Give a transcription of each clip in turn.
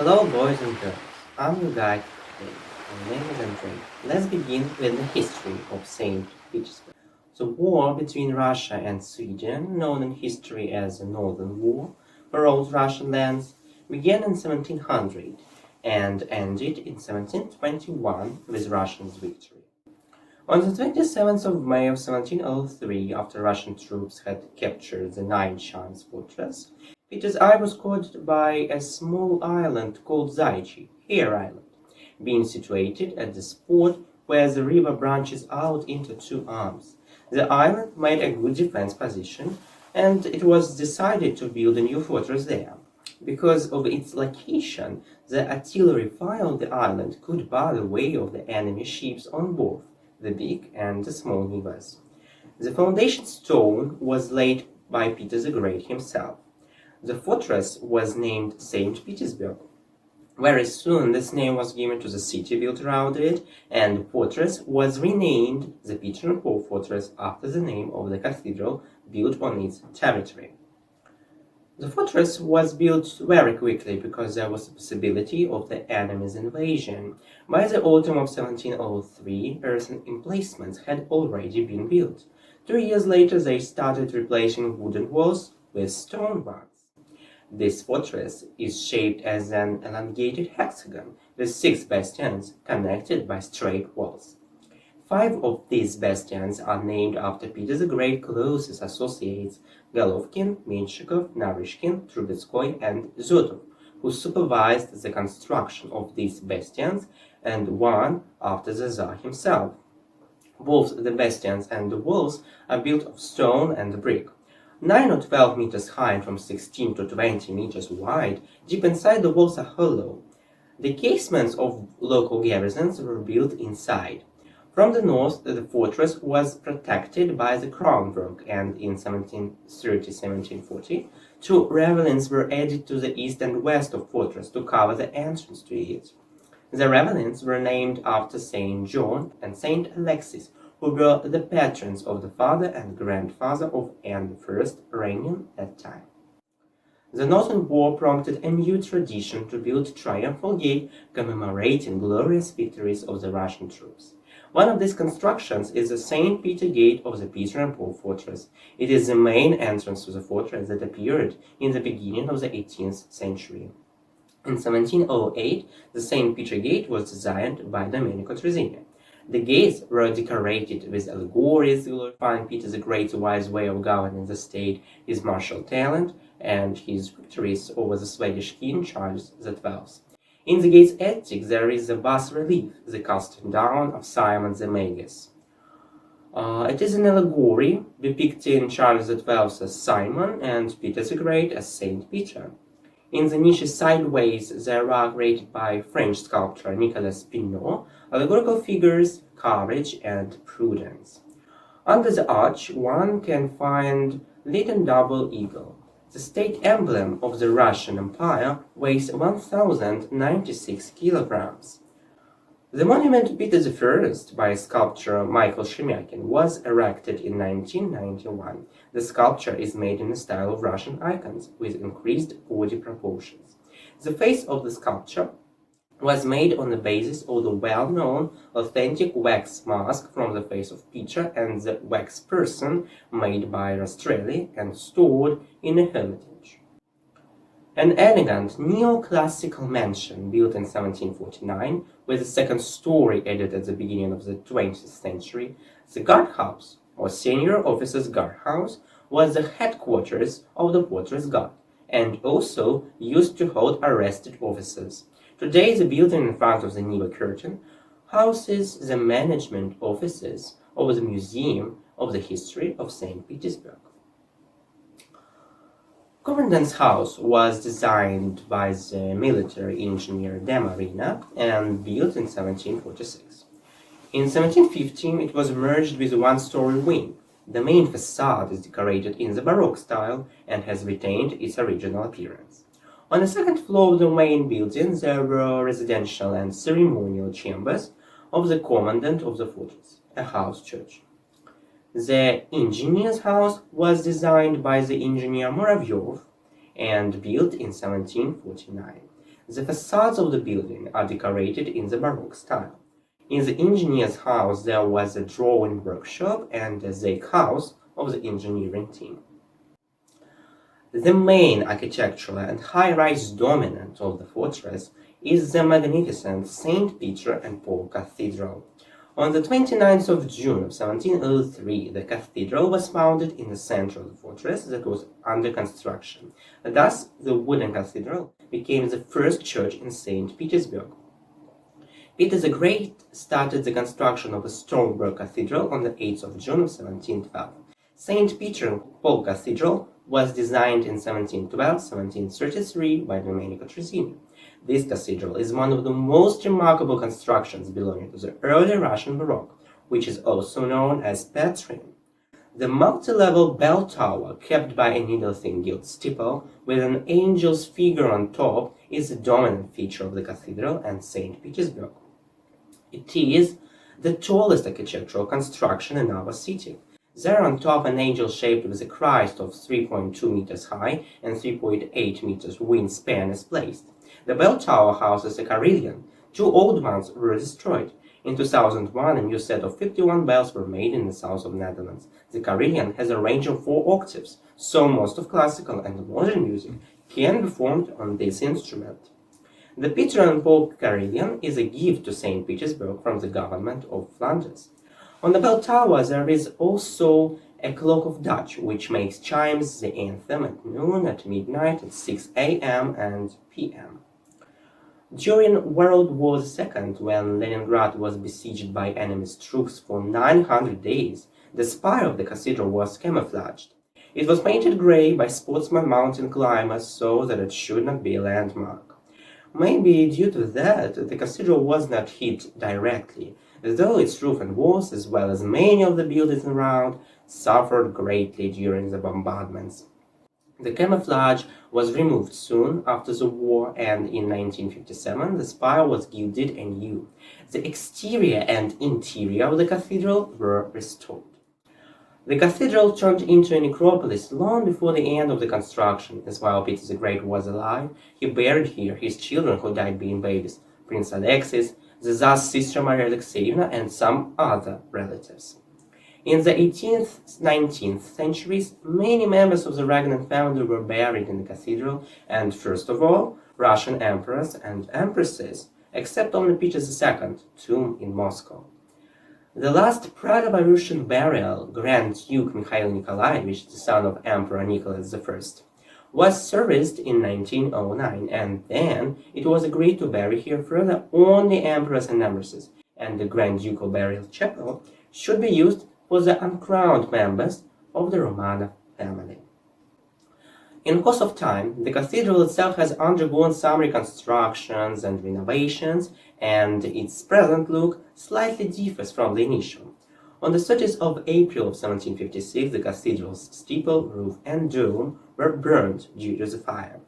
Hello, boys and girls. I'm your guide today. My name is Andrei. Let's begin with the history of St. Petersburg. The war between Russia and Sweden, known in history as the Northern War for old Russian lands, began in 1700 and ended in 1721 with Russia's victory. On the 27th of May of 1703, after Russian troops had captured the Nine Shines fortress, Peter's eye was caught by a small island called Zaichy, Hare Island, being situated at the spot where the river branches out into two arms. The island made a good defense position, and it was decided to build a new fortress there. Because of its location, the artillery fire on the island could bar the way of the enemy ships on both the big and the small rivers. The foundation stone was laid by Peter the Great himself. The fortress was named St. Petersburg. Very soon this name was given to the city built around it, and the fortress was renamed the Peter and Paul Fortress after the name of the cathedral built on its territory. The fortress was built very quickly because there was a possibility of the enemy's invasion. By the autumn of 1703, earthen emplacements had already been built. 2 years later, they started replacing wooden walls with stone ones. This fortress is shaped as an elongated hexagon with 6 bastions connected by straight walls. 5 of these bastions are named after Peter the Great closest associates Golovkin, Menshikov, Narishkin, Trubetskoy, and Zotov, who supervised the construction of these bastions, and one after the Tsar himself. Both the bastions and the walls are built of stone and brick. 9 or 12 meters high and from 16 to 20 meters wide, deep inside the walls are hollow. The casements of local garrisons were built inside. From the north, the fortress was protected by the groundwork, and in 1730-1740, 2 ravelins were added to the east and west of fortress to cover the entrance to it. The ravelins were named after Saint John and Saint Alexis, who were the patrons of the father and grandfather of Anne I, reigning at that time. The Northern War prompted a new tradition to build a triumphal gate commemorating glorious victories of the Russian troops. One of these constructions is the St. Peter Gate of the Peter and Paul Fortress. It is the main entrance to the fortress that appeared in the beginning of the 18th century. In 1708, the St. Peter Gate was designed by Domenico Trezzini. The gates were decorated with allegories glorifying Peter the Great's wise way of governing the state, his martial talent, and his victories over the Swedish king Charles XII. In the gate's attic there is a bas-relief, the casting down of Simon the Magus. It is an allegory depicting Charles XII as Simon and Peter the Great as Saint Peter. In the niches sideways there are, created by French sculptor Nicolas Pinnot, allegorical figures, courage and prudence. Under the arch one can find little double eagle. The state emblem of the Russian Empire weighs 1,096 kilograms. The monument to Peter I by sculptor Michael Shemyakin was erected in 1991. The sculpture is made in the style of Russian icons with increased body proportions. The face of the sculpture was made on the basis of the well-known authentic wax mask from the face of Peter and the wax person made by Rastrelli and stored in a hermitage. An elegant neoclassical mansion built in 1749 with a second story added at the beginning of the 20th century, the guardhouse, or senior officer's guardhouse, was the headquarters of the fortress guard and also used to hold arrested officers. Today, the building in front of the Neva curtain houses the management offices of the Museum of the History of St. Petersburg. Commandant's house was designed by the military engineer De Marina and built in 1746. In 1715, it was merged with a one-story wing. The main facade is decorated in the Baroque style and has retained its original appearance. On the second floor of the main building, there were residential and ceremonial chambers of the commandant of the fortress, a house church. The engineer's house was designed by the engineer Muravyov and built in 1749. The facades of the building are decorated in the Baroque style. In the engineer's house there was a drawing workshop and a Zake house of the engineering team. The main architectural and high-rise dominant of the fortress is the magnificent St. Peter and Paul Cathedral. On the 29th of June of 1703, the cathedral was founded in the center of the fortress that was under construction. Thus, the wooden cathedral became the first church in St. Petersburg. Peter the Great started the construction of the Strasbourg Cathedral on the 8th of June of 1712. St. Peter and Paul Cathedral was designed in 1712-1733 by Domenico Trezzini. This cathedral is one of the most remarkable constructions belonging to the early Russian Baroque, which is also known as Petrin. The multi-level bell tower, capped by a needle-thin gilt steeple with an angel's figure on top, is the dominant feature of the cathedral and St. Petersburg. It is the tallest architectural construction in our city. There on top an angel shaped with a Christ of 3.2 meters high and 3.8 meters wingspan is placed. The bell tower houses a carillon. 2 old ones were destroyed. In 2001, a new set of 51 bells were made in the south of the Netherlands. The carillon has a range of 4 octaves, so most of classical and modern music can be performed on this instrument. The Peter and Paul carillon is a gift to St. Petersburg from the government of Flanders. On the bell tower there is also a clock of Dutch, which makes chimes the anthem at noon, at midnight, at 6 a.m. and p.m. During World War II, when Leningrad was besieged by enemy's troops for 900 days, the spire of the cathedral was camouflaged. It was painted grey by sportsman mountain climbers so that it should not be a landmark. Maybe due to that, the cathedral was not hit directly, though its roof and walls, as well as many of the buildings around, suffered greatly during the bombardments. The camouflage was removed soon after the war, and in 1957 the spire was gilded anew. The exterior and interior of the cathedral were restored. The cathedral turned into a necropolis long before the end of the construction, as while Peter the Great was alive, he buried here his children who died being babies, Prince Alexis, the Tsar's sister Maria Alexeyevna, and some other relatives. In the 18th, 19th centuries, many members of the Regnant family were buried in the cathedral, and first of all, Russian emperors and empresses, except only Peter II, tomb in Moscow. The last Prato-Barusian burial, Grand Duke Mikhail Nikolaevich, the son of Emperor Nicholas I, was serviced in 1909, and then it was agreed to bury here further only emperors and empresses, and the Grand Ducal Burial Chapel should be used for the uncrowned members of the Romanov family. In course of time, the cathedral itself has undergone some reconstructions and renovations, and its present look slightly differs from the initial. On the 30th of April of 1756, the cathedral's steeple, roof, and dome were burned due to the fire.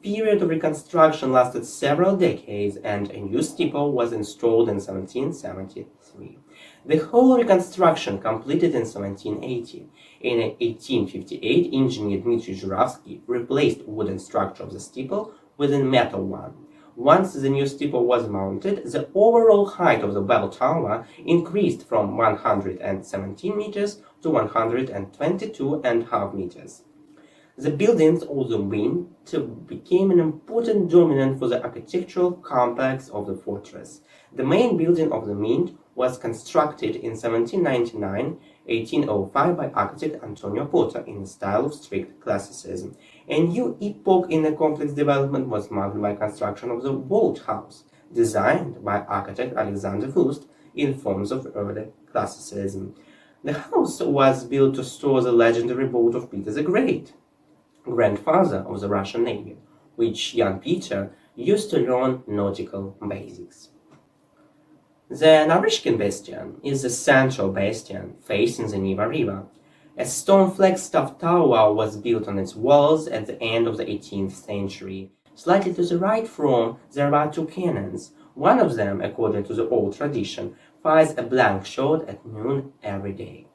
The period of reconstruction lasted several decades, and a new steeple was installed in 1773. The whole reconstruction completed in 1780. In 1858, engineer Dmitry Zhuravsky replaced wooden structure of the steeple with a metal one. Once the new steeple was mounted, the overall height of the bell tower increased from 117 meters to 122.5 meters. The building's older wing became an important dominant for the architectural complex of the fortress. The main building of the Mint was constructed in 1799-1805 by architect Antonio Porta in the style of strict classicism. A new epoch in the complex development was marked by construction of the Vault House, designed by architect Alexander Fust in forms of early classicism. The house was built to store the legendary boat of Peter the Great, grandfather of the Russian Navy, which young Peter used to learn nautical basics. The Narishkin Bastion is the central bastion facing the Neva River. A stone flagstaff tower was built on its walls at the end of the 18th century. Slightly to the right from there are 2 cannons. One of them, according to the old tradition, fires a blank shot at noon every day.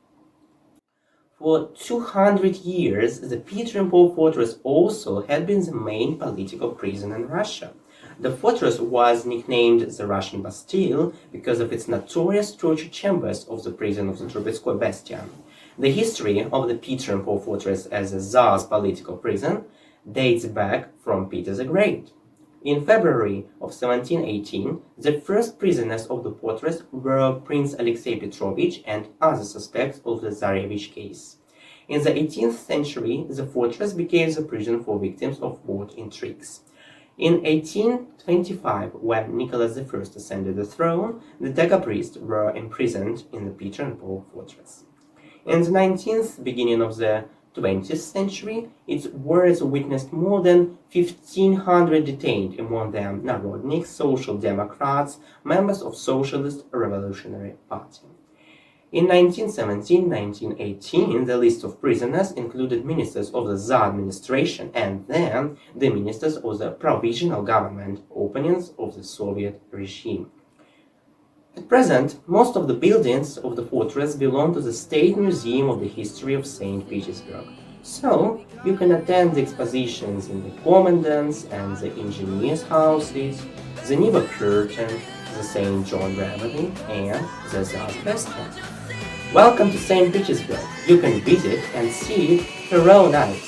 For 200 years, the Peter and Paul fortress also had been the main political prison in Russia. The fortress was nicknamed the Russian Bastille because of its notorious torture chambers of the prison of the Trubetskoy Bastion. The history of the Peter and Paul fortress as a Tsar's political prison dates back from Peter the Great. In February of 1718, the first prisoners of the fortress were Prince Alexei Petrovich and other suspects of the Tsarevich case. In the 18th century, the fortress became the prison for victims of court intrigues. In 1825, when Nicholas I ascended the throne, the Daga priests were imprisoned in the Peter and Paul fortress. In the 19th, beginning of the 20th century, its wards witnessed more than 1,500 detained, among them Narodniks, Social Democrats, members of Socialist Revolutionary Party. In 1917-1918, the list of prisoners included ministers of the Tsar administration and then the ministers of the provisional government, opponents of the Soviet regime. At present, most of the buildings of the fortress belong to the State Museum of the History of St. Petersburg, so you can attend the expositions in the commandant's and the engineers' houses, the Neva Curtain, the St. John Brewery, and the Tsar's Bastion. Welcome to St. Petersburg. You can visit and see it for all nights.